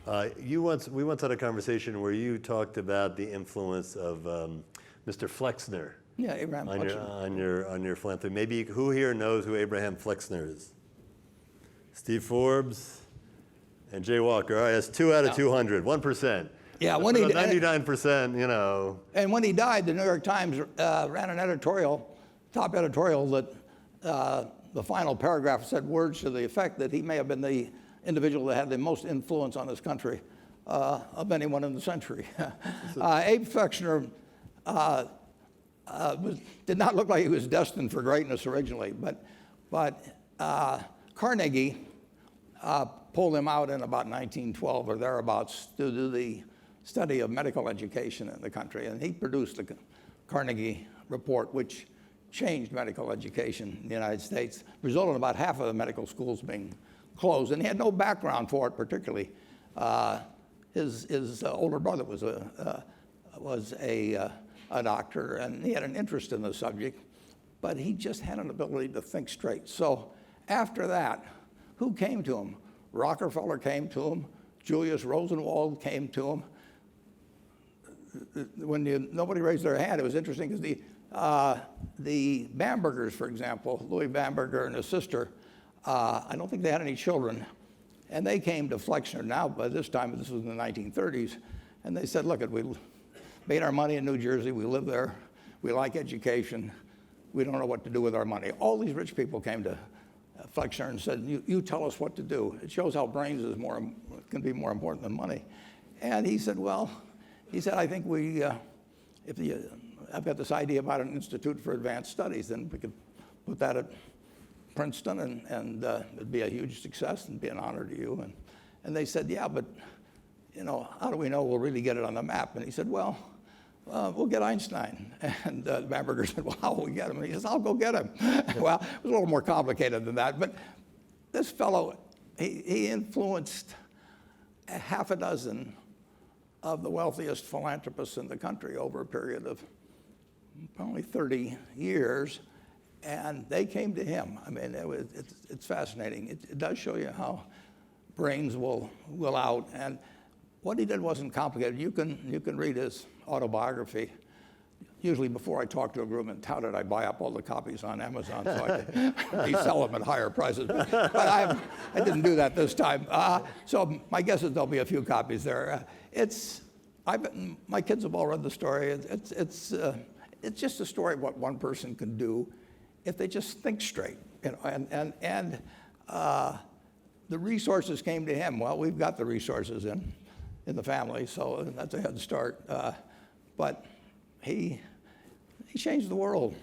We once had a conversation where you talked about the influence of Mr. Flexner. Yeah, Abraham Flexner. On your philanthropy. Maybe who here knows who Abraham Flexner is? Steve Forbes and Jay Walker. All right, that's 2 out of 200, 1%. Yeah, when 99%, you know. And when he died, the New York Times ran an top editorial that the final paragraph said words to the effect that he may have been the individual that had the most influence on this country of anyone in the century. Abe Flexner did not look like he was destined for greatness originally, but Carnegie pulled him out in about 1912 or thereabouts to do the study of medical education in the country, and he produced the Carnegie Report, which changed medical education in the United States, resulted in about half of the medical schools being closed, and he had no background for it particularly. His older brother was a doctor, and he had an interest in the subject, but he just had an ability to think straight. So after that, who came to him? Rockefeller came to him. Julius Rosenwald came to him. When nobody raised their hand, it was interesting because the Bambergers, for example, Louis Bamberger and his sister, I don't think they had any children, and they came to Flexner now. By this time, this was in the 1930s, and they said, look, we made our money in New Jersey, we live there, we like education, we don't know what to do with our money. All these rich people came to Flexner and said, you tell us what to do. It shows how brains can be more important than money. And he said, I think I've got this idea about an institute for advanced studies, and we could put that at Princeton, and it'd be a huge success and be an honor to you. And they said, yeah, but how do we know we'll really get it on the map? And he said, well, we'll get Einstein. And Bamberger said, well, how will we get him? And he says, I'll go get him. Well, it was a little more complicated than that, but this fellow, he influenced a half a dozen of the wealthiest philanthropists in the country over a period of probably 30 years, and they came to him. I mean, it's fascinating. It does show you how brains will out, and what he did wasn't complicated. You can read his autobiography. Usually before I talk to a group and tout it, I buy up all the copies on Amazon so I can resell them at higher prices. But I didn't do that this time. So my guess is there'll be a few copies there. My kids have all read the story. It's just a story of what one person can do if they just think straight. And the resources came to him. Well, we've got the resources in the family, so that's a head start. But he changed the world.